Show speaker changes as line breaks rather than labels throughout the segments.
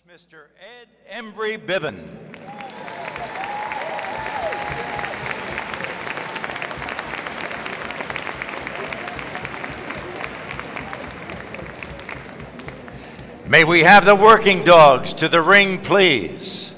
Mr. Ed Embry-Biven. May we have the working dogs to the ring, please.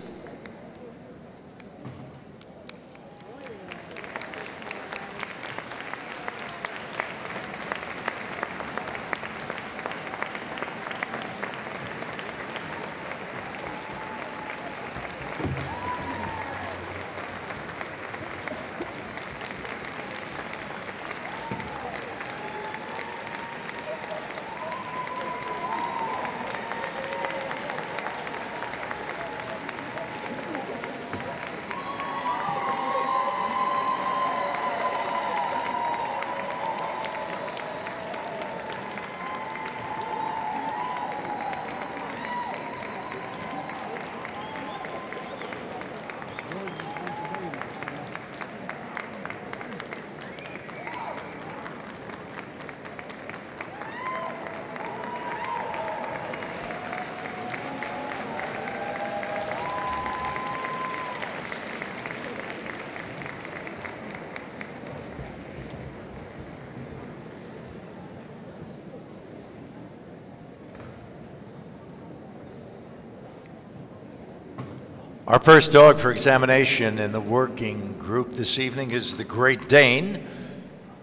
Our first dog for examination in the working group this evening is the Great Dane,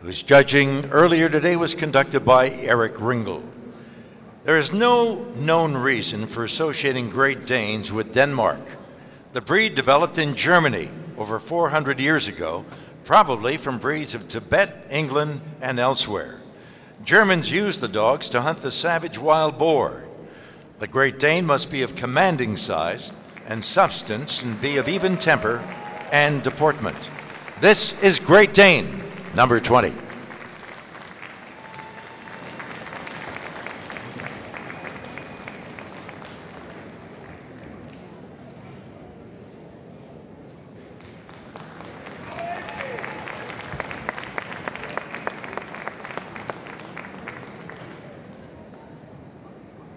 whose judging earlier today was conducted by Eric Ringel. There is no known reason for associating Great Danes with Denmark. The breed developed in Germany over 400 years ago, probably from breeds of Tibet, England, and elsewhere. Germans used the dogs to hunt the savage wild boar. The Great Dane must be of commanding size and substance and be of even temper and deportment. This is Great Dane, number 20.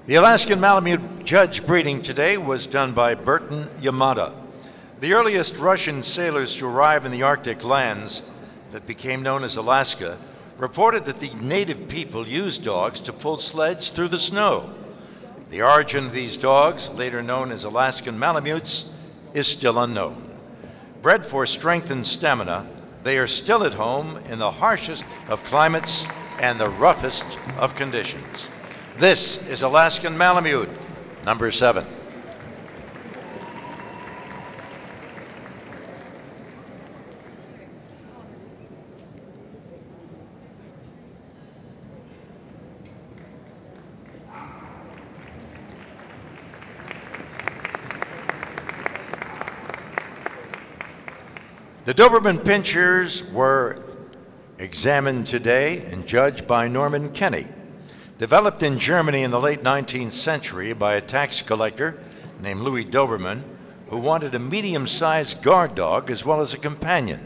The Alaskan Malamute judge breeding today was done by Burton Yamada. The earliest Russian sailors to arrive in the Arctic lands that became known as Alaska reported that the native people used dogs to pull sleds through the snow. The origin of these dogs, later known as Alaskan Malamutes, is still unknown. Bred for strength and stamina, they are still at home in the harshest of climates and the roughest of conditions. This is Alaskan Malamute, number 7. The Doberman Pinschers were examined today and judged by Norman Kenny. Developed in Germany in the late 19th century by a tax collector named Louis Doberman, who wanted a medium-sized guard dog as well as a companion.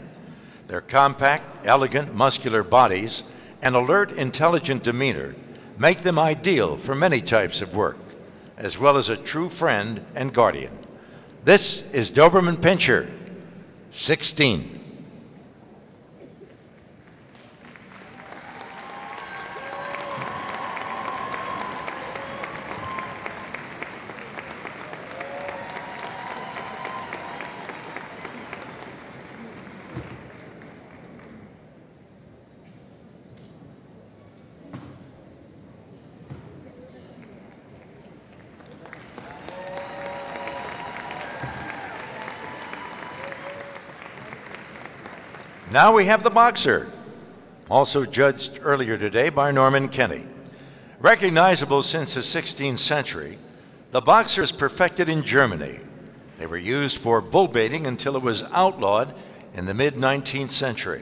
Their compact, elegant, muscular bodies and alert, intelligent demeanor make them ideal for many types of work, as well as a true friend and guardian. This is Doberman Pinscher, 16. Now we have the Boxer, also judged earlier today by Norman Kenny. Recognizable since the 16th century, the Boxer is perfected in Germany. They were used for bull baiting until it was outlawed in the mid-19th century.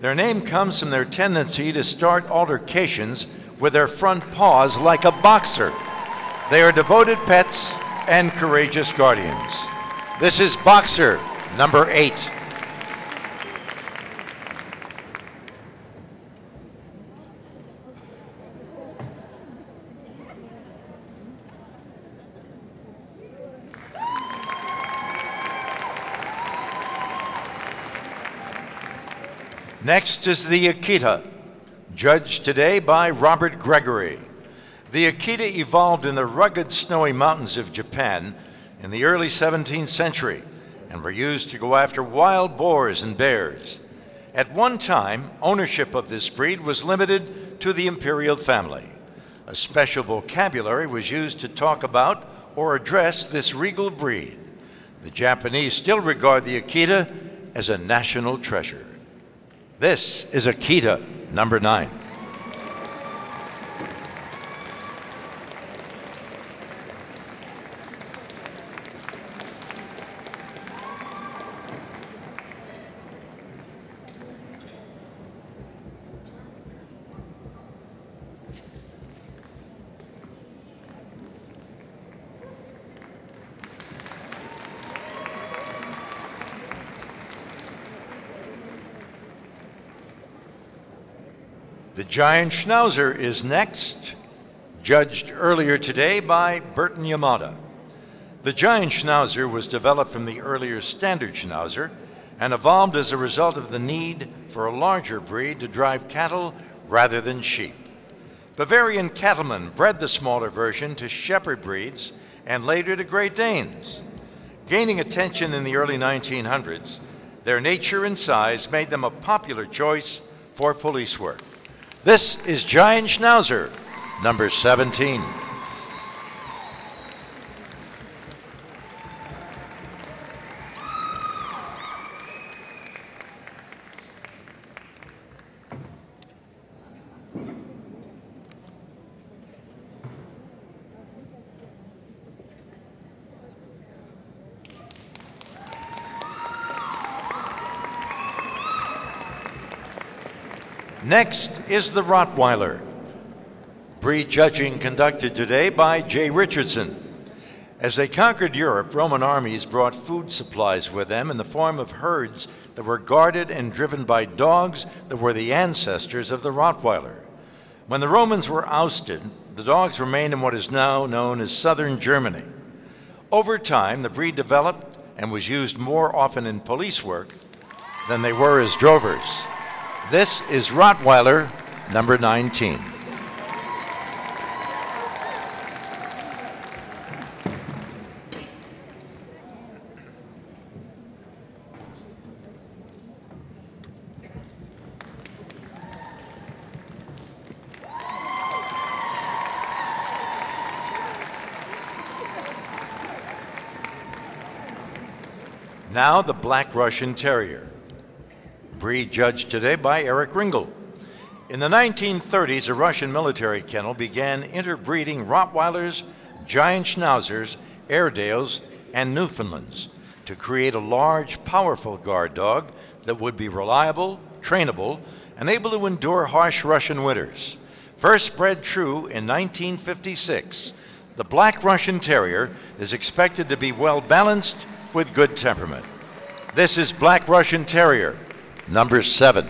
Their name comes from their tendency to start altercations with their front paws like a boxer. They are devoted pets and courageous guardians. This is Boxer, number 8. Next is the Akita, judged today by Robert Gregory. The Akita evolved in the rugged snowy mountains of Japan in the early 17th century and were used to go after wild boars and bears. At one time, ownership of this breed was limited to the imperial family. A special vocabulary was used to talk about or address this regal breed. The Japanese still regard the Akita as a national treasure. This is Akita number 9. The Giant Schnauzer is next, judged earlier today by Burton Yamada. The Giant Schnauzer was developed from the earlier Standard Schnauzer and evolved as a result of the need for a larger breed to drive cattle rather than sheep. Bavarian cattlemen bred the smaller version to shepherd breeds and later to Great Danes. Gaining attention in the early 1900s, their nature and size made them a popular choice for police work. This is Giant Schnauzer, number 17. Next is the Rottweiler. Breed judging conducted today by J. Richardson. As they conquered Europe, Roman armies brought food supplies with them in the form of herds that were guarded and driven by dogs that were the ancestors of the Rottweiler. When the Romans were ousted, the dogs remained in what is now known as southern Germany. Over time, the breed developed and was used more often in police work than they were as drovers. This is Rottweiler number 19. Now the Black Russian Terrier. Breed judged today by Eric Ringel. In the 1930s, a Russian military kennel began interbreeding Rottweilers, Giant Schnauzers, Airedales, and Newfoundlands to create a large, powerful guard dog that would be reliable, trainable, and able to endure harsh Russian winters. First bred true in 1956, the Black Russian Terrier is expected to be well balanced with good temperament. This is Black Russian Terrier, number 7.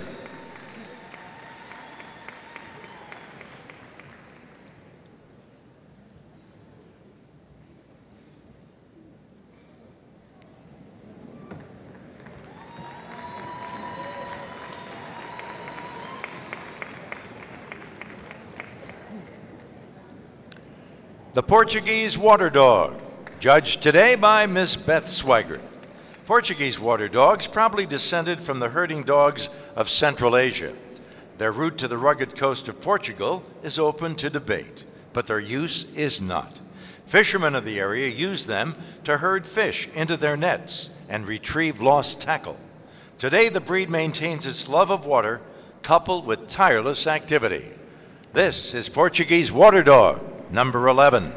The Portuguese Water Dog, judged today by Miss Beth Swigert. Portuguese water dogs probably descended from the herding dogs of Central Asia. Their route to the rugged coast of Portugal is open to debate, but their use is not. Fishermen of the area use them to herd fish into their nets and retrieve lost tackle. Today, the breed maintains its love of water coupled with tireless activity. This is Portuguese Water Dog, number 11.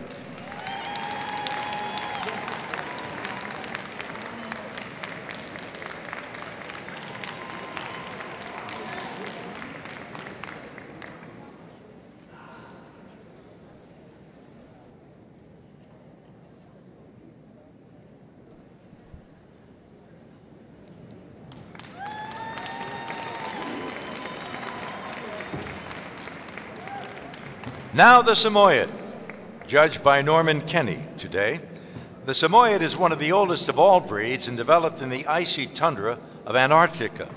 Now the Samoyed, judged by Norman Kenny today. The Samoyed is one of the oldest of all breeds and developed in the icy tundra of Antarctica.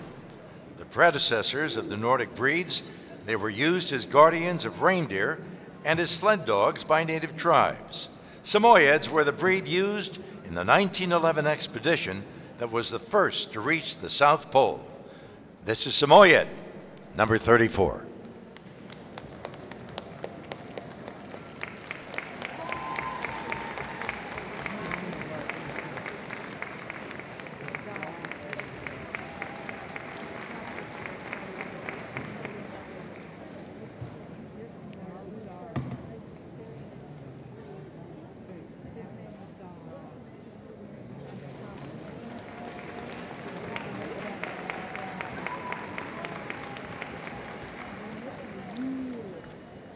The predecessors of the Nordic breeds, they were used as guardians of reindeer and as sled dogs by native tribes. Samoyeds were the breed used in the 1911 expedition that was the first to reach the South Pole. This is Samoyed, number 34.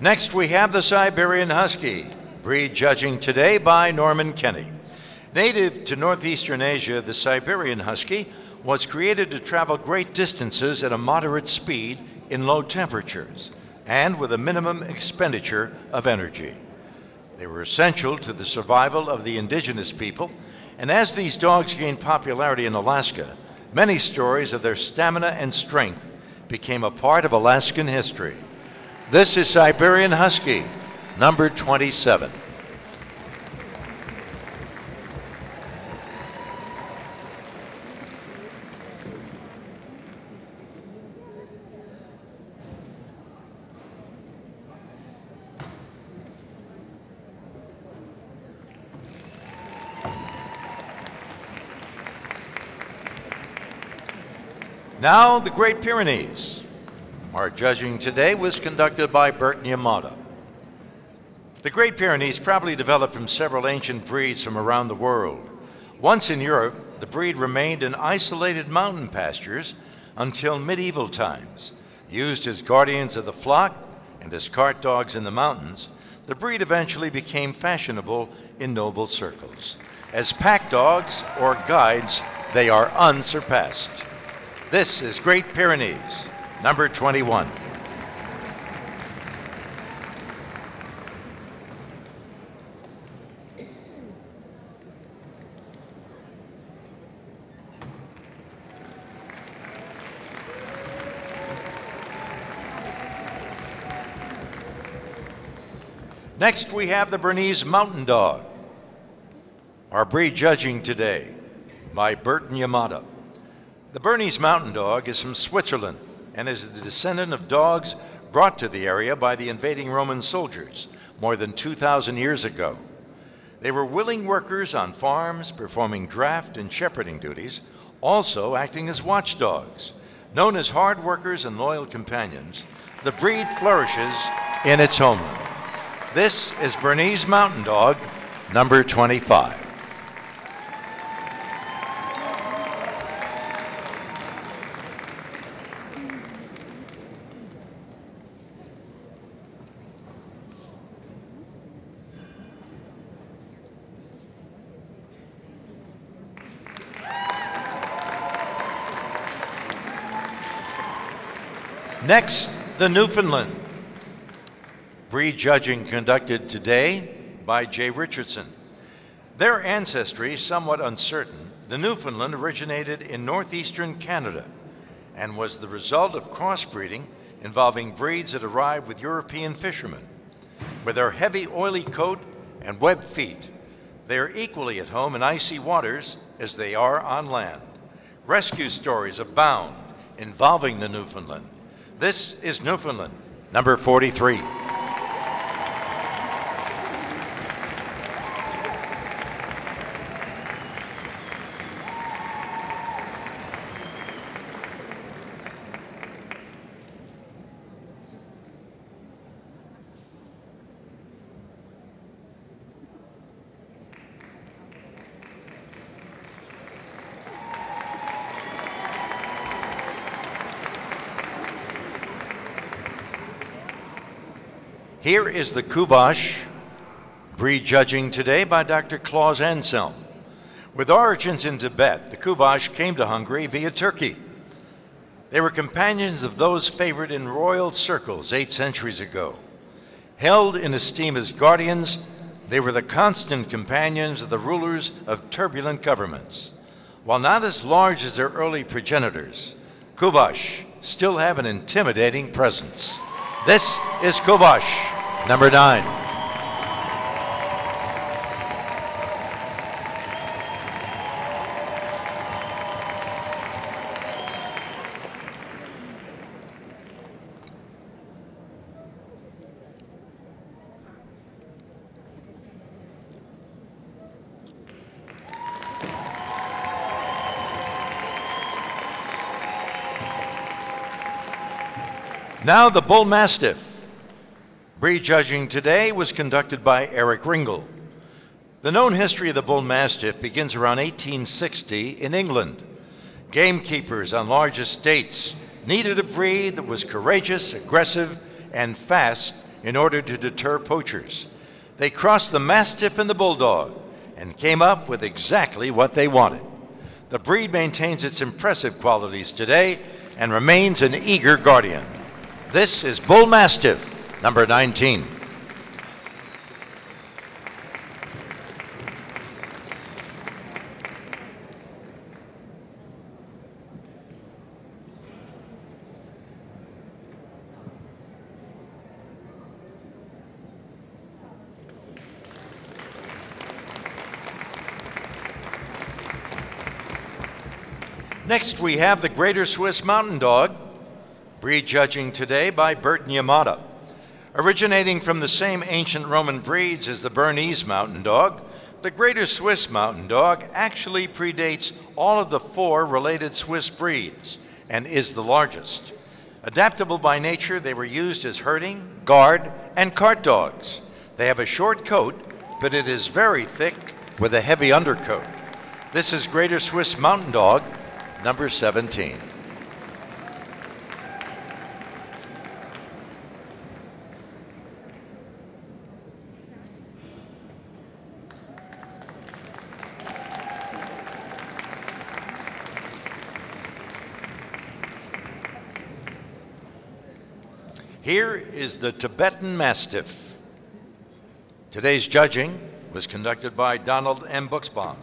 Next, we have the Siberian Husky, breed judging today by Norman Kenny. Native to northeastern Asia, the Siberian Husky was created to travel great distances at a moderate speed in low temperatures and with a minimum expenditure of energy. They were essential to the survival of the indigenous people, and as these dogs gained popularity in Alaska, many stories of their stamina and strength became a part of Alaskan history. This is Siberian Husky, number 27. Now, the Great Pyrenees. Our judging today was conducted by Bert Yamada. The Great Pyrenees probably developed from several ancient breeds from around the world. Once in Europe, the breed remained in isolated mountain pastures until medieval times. Used as guardians of the flock and as cart dogs in the mountains, the breed eventually became fashionable in noble circles. As pack dogs or guides, they are unsurpassed. This is Great Pyrenees, number 21. Next, we have the Bernese Mountain Dog. Our breed judging today by Bert Yamada. The Bernese Mountain Dog is from Switzerland and is the descendant of dogs brought to the area by the invading Roman soldiers more than 2,000 years ago. They were willing workers on farms, performing draft and shepherding duties, also acting as watchdogs. Known as hard workers and loyal companions, the breed flourishes in its homeland. This is Bernese Mountain Dog, number 25. Next, the Newfoundland. Breed judging conducted today by Jay Richardson. Their ancestry is somewhat uncertain. The Newfoundland originated in northeastern Canada and was the result of crossbreeding involving breeds that arrived with European fishermen. With their heavy, oily coat and webbed feet, they are equally at home in icy waters as they are on land. Rescue stories abound involving the Newfoundland. This is Newfoundland, number 43. Here is the Kuvash, breed judging today by Dr. Klaus Anselm. With origins in Tibet, the Kuvash came to Hungary via Turkey. They were companions of those favored in royal circles 8 centuries ago. Held in esteem as guardians, they were the constant companions of the rulers of turbulent governments. While not as large as their early progenitors, Kuvash still have an intimidating presence. This is Kovash, number 9. Now the Bull Mastiff. Breed judging today was conducted by Eric Ringel. The known history of the Bull Mastiff begins around 1860 in England. Gamekeepers on large estates needed a breed that was courageous, aggressive, and fast in order to deter poachers. They crossed the Mastiff and the Bulldog and came up with exactly what they wanted. The breed maintains its impressive qualities today and remains an eager guardian. This is Bull Mastiff, number 19. Next, we have the Greater Swiss Mountain Dog. Breed judging today by Bert Yamada. Originating from the same ancient Roman breeds as the Bernese Mountain Dog, the Greater Swiss Mountain Dog actually predates all of the 4 related Swiss breeds and is the largest. Adaptable by nature, they were used as herding, guard, and cart dogs. They have a short coat, but it is very thick with a heavy undercoat. This is Greater Swiss Mountain Dog, number 17. Here is the Tibetan Mastiff. Today's judging was conducted by Donald M. Buxbaum.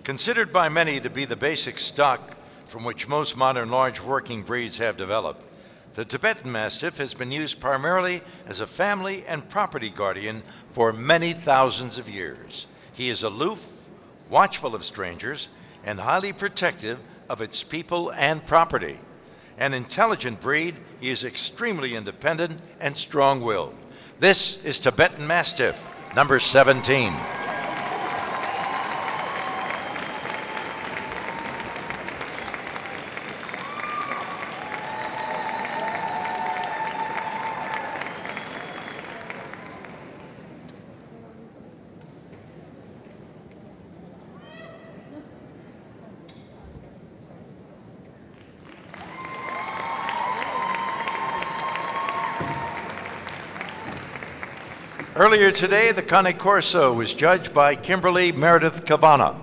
Considered by many to be the basic stock from which most modern large working breeds have developed, the Tibetan Mastiff has been used primarily as a family and property guardian for many thousands of years. He is aloof, watchful of strangers, and highly protective of its people and property. An intelligent breed, he is extremely independent and strong-willed. This is Tibetan Mastiff, number 17. Earlier today, the Cane Corso was judged by Kimberly Meredith Cavana.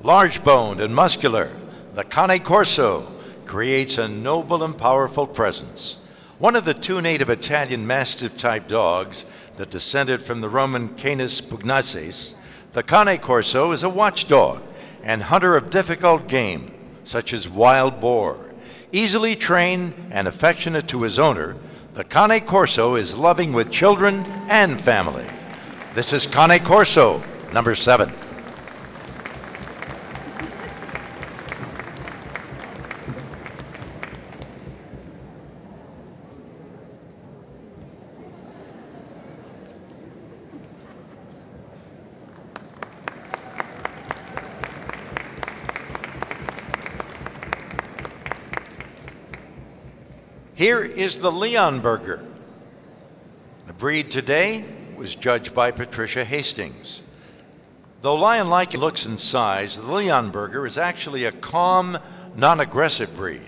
Large-boned and muscular, the Cane Corso creates a noble and powerful presence. One of the 2 native Italian Mastiff-type dogs that descended from the Roman Canis pugnaces, the Cane Corso is a watchdog and hunter of difficult game, such as wild boar. Easily trained and affectionate to his owner, the Cane Corso is loving with children and family. This is Cane Corso, number 7. Here is the Leonberger. The breed today was judged by Patricia Hastings. Though lion-like in looks and size, the Leonberger is actually a calm, non-aggressive breed.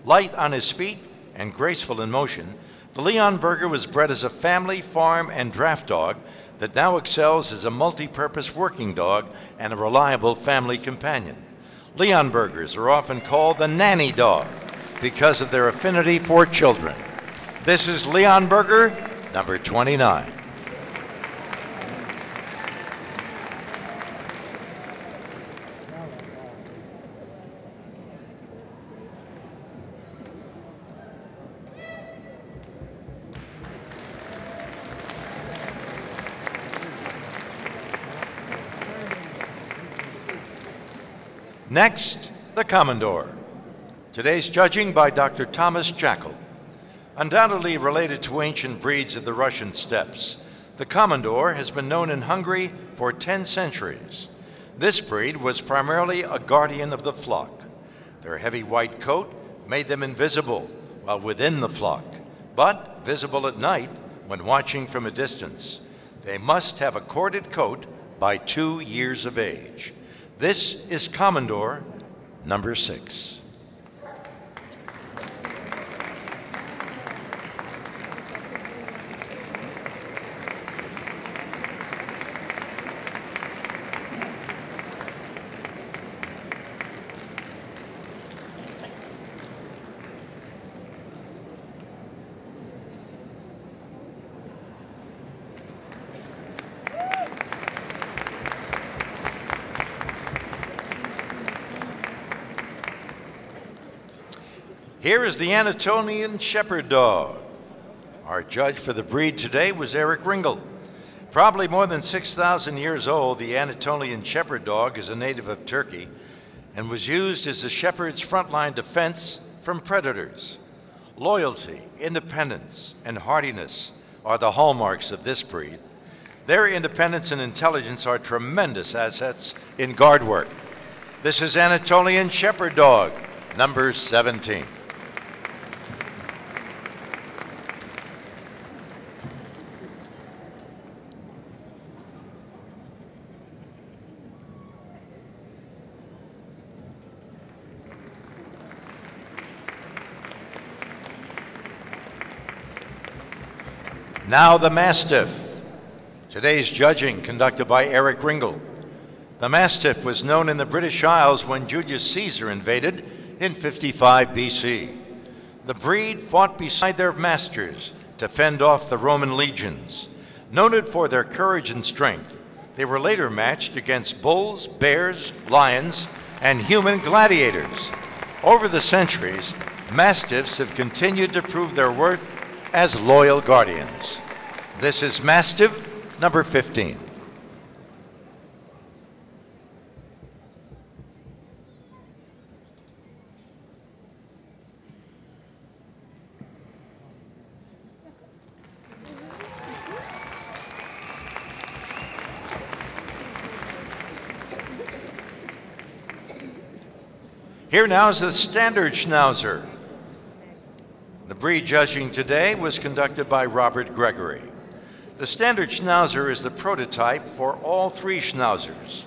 Light on his feet and graceful in motion, the Leonberger was bred as a family, farm, and draft dog that now excels as a multi-purpose working dog and a reliable family companion. Leonbergers are often called the nanny dog because of their affinity for children. This is Leonberger, number 29. Next, the Commodore. Today's judging by Dr. Thomas Jackal. Undoubtedly related to ancient breeds of the Russian steppes, the Commodore has been known in Hungary for 10 centuries. This breed was primarily a guardian of the flock. Their heavy white coat made them invisible while within the flock, but visible at night when watching from a distance. They must have a corded coat by 2 years of age. This is Commodore number 6. Here is the Anatolian Shepherd Dog. Our judge for the breed today was Eric Ringel. Probably more than 6,000 years old, the Anatolian Shepherd Dog is a native of Turkey and was used as the shepherd's frontline defense from predators. Loyalty, independence, and hardiness are the hallmarks of this breed. Their independence and intelligence are tremendous assets in guard work. This is Anatolian Shepherd Dog, number 17. Now the Mastiff. Today's judging conducted by Eric Ringel. The Mastiff was known in the British Isles when Julius Caesar invaded in 55 BC. The breed fought beside their masters to fend off the Roman legions. Noted for their courage and strength, they were later matched against bulls, bears, lions, and human gladiators. Over the centuries, Mastiffs have continued to prove their worth as loyal guardians. This is Mastiff number 15. Here now is the Standard Schnauzer. The breed judging today was conducted by Robert Gregory. The Standard Schnauzer is the prototype for all 3 Schnauzers.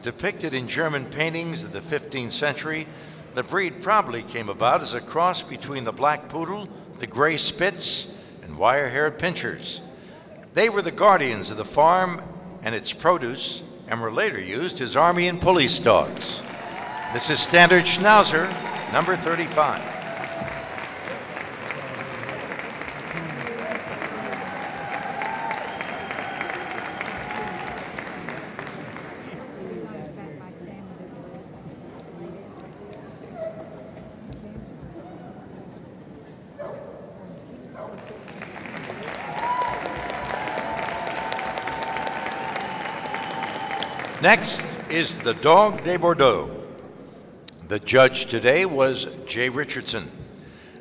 Depicted in German paintings of the 15th century, the breed probably came about as a cross between the Black Poodle, the Gray Spitz, and wire-haired Pinschers. They were the guardians of the farm and its produce and were later used as army and police dogs. This is Standard Schnauzer, number 35. Next is the Dog de Bordeaux. The judge today was Jay Richardson.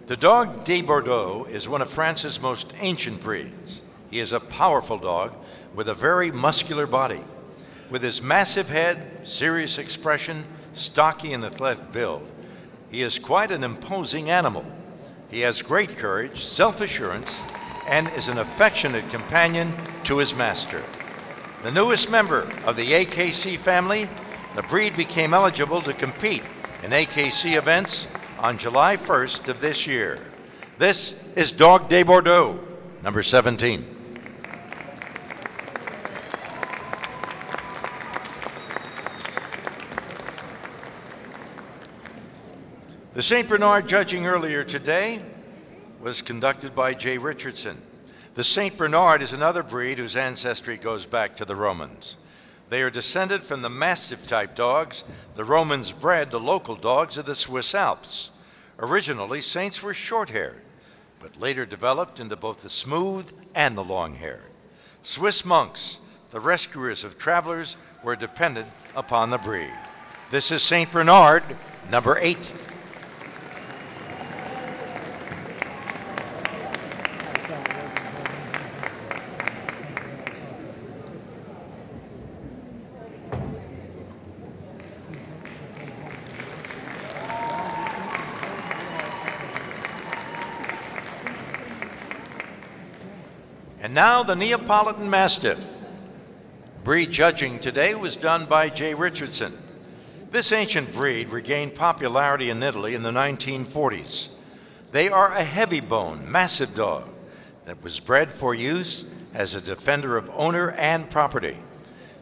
The Dog de Bordeaux is one of France's most ancient breeds. He is a powerful dog with a very muscular body. With his massive head, serious expression, stocky and athletic build, he is quite an imposing animal. He has great courage, self-assurance, and is an affectionate companion to his master. The newest member of the AKC family, the breed became eligible to compete in AKC events on July 1st of this year. This is Dog de Bordeaux, number 17. The St. Bernard judging earlier today was conducted by Jay Richardson. The St. Bernard is another breed whose ancestry goes back to the Romans. They are descended from the Mastiff-type dogs the Romans bred the local dogs of the Swiss Alps. Originally, Saints were short-haired, but later developed into both the smooth and the long-haired. Swiss monks, the rescuers of travelers, were dependent upon the breed. This is St. Bernard, number 8. And now the Neapolitan Mastiff. Breed judging today was done by Jay Richardson. This ancient breed regained popularity in Italy in the 1940s. They are a heavy-bone, massive dog that was bred for use as a defender of owner and property.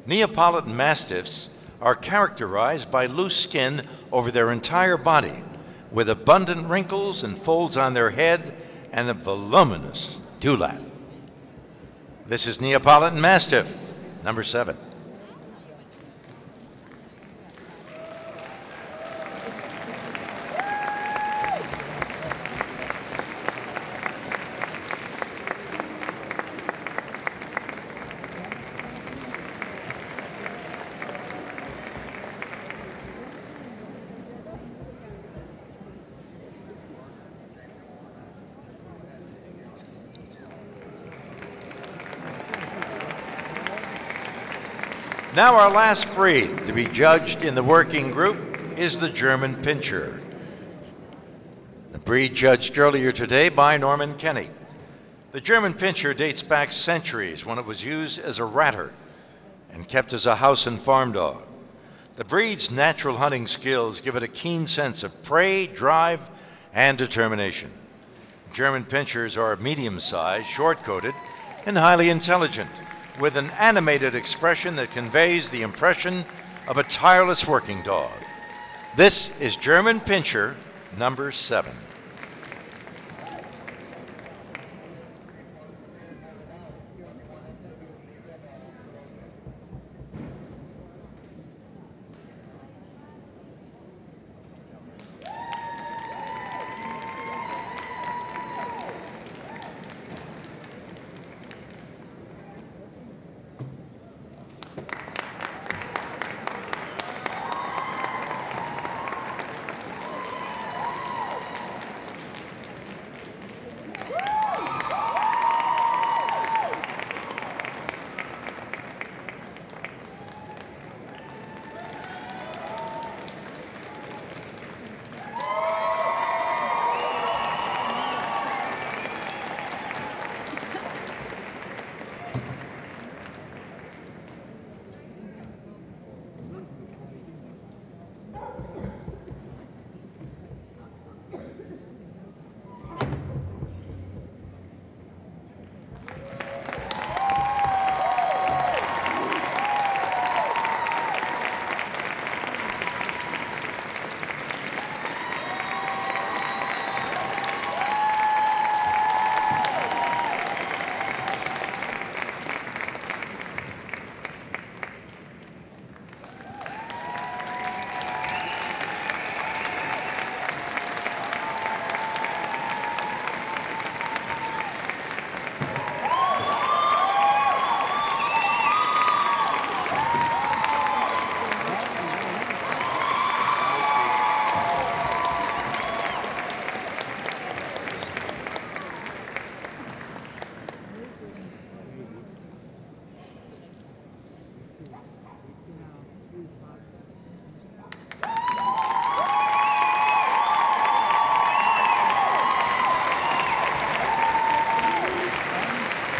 Neapolitan Mastiffs are characterized by loose skin over their entire body, with abundant wrinkles and folds on their head and a voluminous dewlap. This is Neapolitan Mastiff, number 7. Now our last breed to be judged in the working group is the German Pinscher. The breed judged earlier today by Norman Kenny. The German Pinscher dates back centuries when it was used as a ratter and kept as a house and farm dog. The breed's natural hunting skills give it a keen sense of prey, drive, and determination. German Pinschers are medium-sized, short-coated, and highly intelligent, with an animated expression that conveys the impression of a tireless working dog. This is German Pinscher, number 7.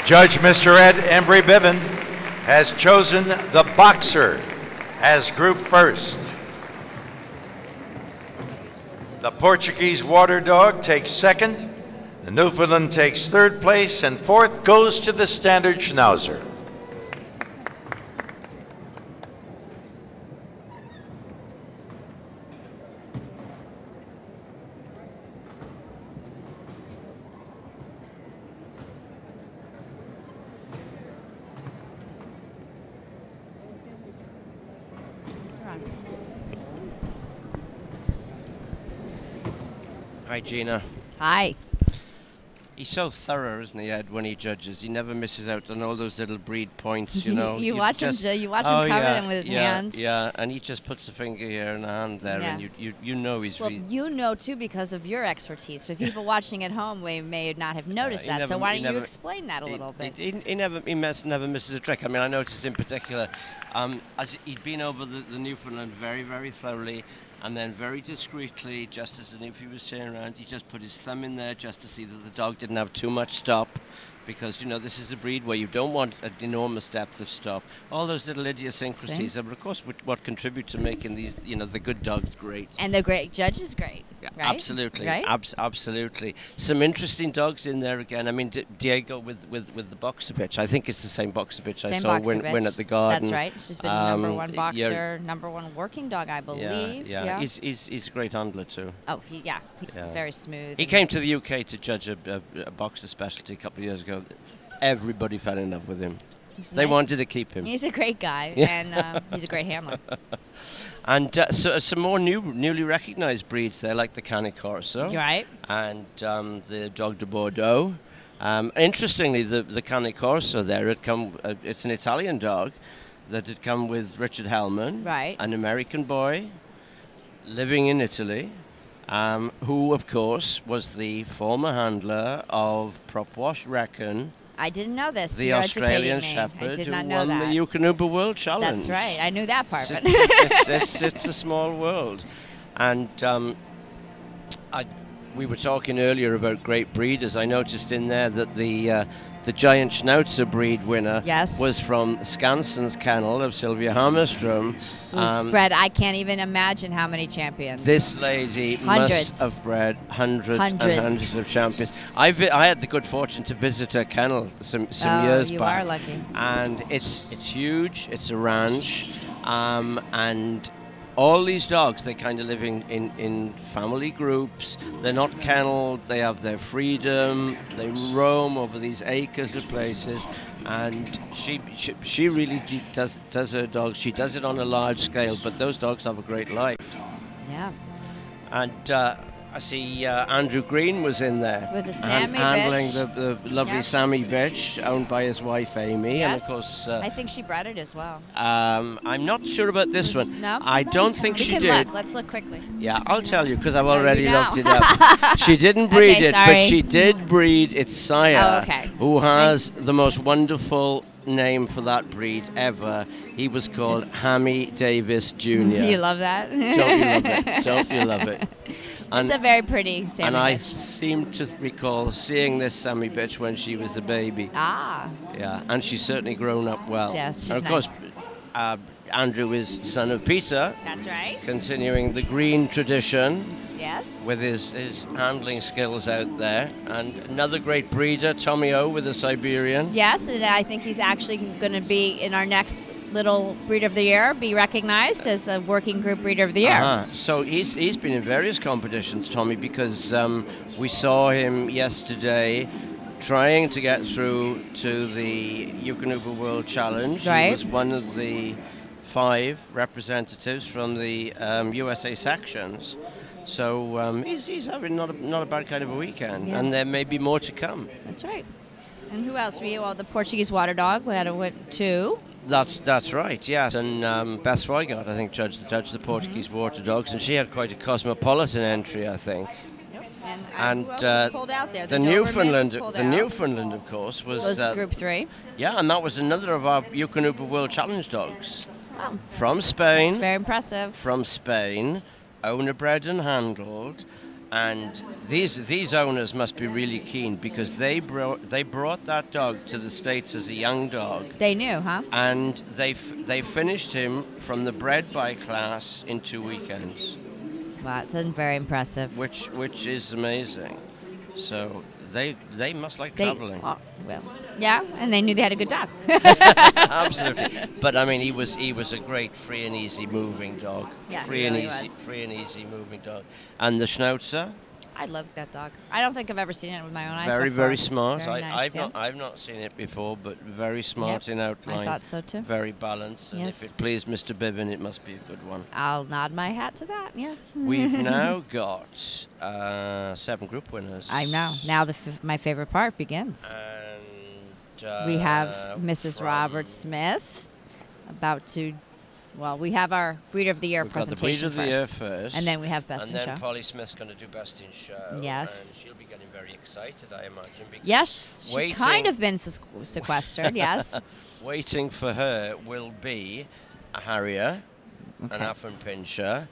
Judge Mr. Ed Embry-Biven has chosen the Boxer as group first. The Portuguese Water Dog takes second, the Newfoundland takes third place, and fourth goes to the Standard Schnauzer.
Hi, Gina.
Hi.
He's so thorough, isn't he, Ed, when he judges? He never misses out on all those little breed points, you know.
you watch him cover them with his hands.
Yeah, and he just puts the finger here and a hand there, and you know he's
well, you know, too, because of your expertise. But people watching at home may not have noticed that. So why don't you explain that a little bit?
He never misses a trick. I mean, I noticed in particular, as he'd been over the Newfoundland very, very thoroughly, and then very discreetly, just as if he was turning around, he just put his thumb in there just to see that the dog didn't have too much stop. Because, you know, this is a breed where you don't want an enormous depth of stop. All those little idiosyncrasies are, of course, what contribute to making these, you know, the good dogs great.
And the great judge is great,
yeah,
right?
Absolutely,
right?
Absolutely. Some interesting dogs in there again. I mean, Diego with the boxer bitch. I think it's the same boxer bitch I saw win at the Garden.
That's right. She's been number one boxer, number one working dog, I believe.
Yeah. He's a great handler too.
Oh, he's very smooth.
He came to the UK to judge a boxer specialty a couple of years ago. Everybody fell in love with him. They wanted to keep him.
He's a great guy, and he's a great handler.
And so some more newly recognized breeds there, like the Cane Corso.
Right.
And the Dog de Bordeaux. Interestingly, the Cane Corso there, it's an Italian dog that had come with Richard Hellman,
right.
An American boy living in Italy, who, of course, was the former handler of Prop Wash Reckon.
I didn't know this.
The Australian Shepherd who won the Eukanuba World Challenge.
That's right. I knew that part.
It's a small world. And we were talking earlier about great breeders. I noticed in there that the giant Schnauzer breed winner was from Skanson's kennel of Sylvia Hammerstrom.
Who's bred, I can't even imagine how many champions.
This lady must have bred hundreds and hundreds of champions. I had the good fortune to visit her kennel some years back.
You are lucky.
And it's huge. It's a ranch. And all these dogs, they kind of live in family groups. They're not kennelled. They have their freedom. They roam over these acres of places. And she really does her dogs. She does it on a large scale, but those dogs have a great life.
Yeah.
And I see Andrew Green was in there.
With the Sammy
handling
bitch.
the lovely Sammy bitch, owned by his wife Amy.
Yes.
And of course,
I think she bred it as well.
I'm not sure about this one.
No?
I don't think she did.
Look. Let's look quickly.
Yeah, I'll tell you because I've already looked it up. She didn't breed it, but she did breed its sire, who has the most wonderful name for that breed ever. He was called Hammy Davis Jr.
Do you love that?
Don't you love it? Don't you love it?
It's a very pretty Sammy
And I
bitch.
seem to recall seeing this Sammy bitch when she was a baby.
Ah.
Yeah, and she's certainly grown up well.
Yes, she's
and of course, Andrew is son of Peter.
That's right.
Continuing the green tradition.
Yes.
With his handling skills out there. And another great breeder, Tommy O with the Siberian.
Yes, and I think he's actually going to be in our next little Breeder of the Year, be recognized as a working group Breeder of the Year.
So he's been in various competitions, Tommy, because we saw him yesterday trying to get through to the Eukanuba World Challenge.
Right.
He was one of the 5 representatives from the USA sections. So he's having not a bad kind of a weekend, and there may be more to come.
That's right. And who else? The Portuguese water dog. We had a 2.
That's right, yes. And Beth Swigart, I think, judged the Portuguese water dogs, and she had quite a cosmopolitan entry, I think.
Yep. And who else was pulled out there?
The Newfoundland, of course, was
Group 3.
Yeah, and that was another of our Eukanuba World Challenge dogs.
Oh.
From Spain.
That's very impressive.
From Spain, owner bred and handled. And these owners must be really keen because they brought that dog to the States as a young dog.
They knew, huh?
And they finished him from the bred by class in 2 weekends.
Wow, that's very impressive.
Which is amazing. So they must like traveling.
Well, yeah, and they knew they had a good dog.
Absolutely. But I mean, he was a great free and easy moving dog.
Yeah,
free and easy moving dog. And the Schnauzer.
I love that dog. I don't think I've ever seen it with my own eyes
Very,
before.
very smart.
Very nice,
I've not seen it before, but very smart
Yep,
in outline.
I thought so too.
Very balanced. And
Yes.
if it pleased Mr. Bibbin, it must be a good one.
I'll nod my hat to that. Yes.
We've now got 7 group winners.
I know. Now my favorite part begins.
And
We have Mrs.
from-
Robert Smith about to. Well, we have our Breeder of the Year
We've got the
presentation
Breeder of the Year
first,
first.
and then we have Best
and
in
then
Show.
Polly Smith's going to do Best in Show.
Yes.
And she'll be getting very excited, I imagine. Because
Yes, she's
waiting,
kind of been sequestered. Yes.
waiting for her will be a Harrier,
Okay.
an Affenpinscher.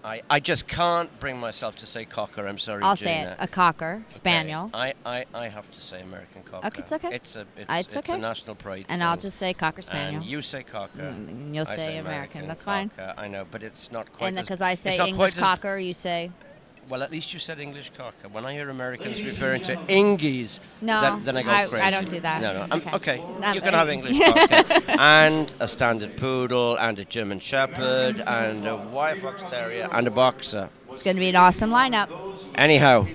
I just can't bring myself to say Cocker. I'm sorry,
I'll
Gina.
say it. A Cocker Spaniel.
Okay. I have to say American Cocker.
Okay, it's okay.
It's
It's okay.
a national pride
And
thing.
I'll just say Cocker Spaniel.
And you say Cocker.
And you'll
I
say American. That's fine.
Cocker. I know, but it's not quite.
And
as-
because I
it's
say
not
English
quite as-
Cocker, you say.
Well, at least you said English Cocker. When I hear Americans referring to Ingies,
No,
then I go crazy.
I don't do that.
No,
Okay.
okay.
No,
You can have English Cocker. And a standard poodle, and a German Shepherd, and a wire fox terrier, and a boxer.
It's going to be an awesome lineup.
Anyhow,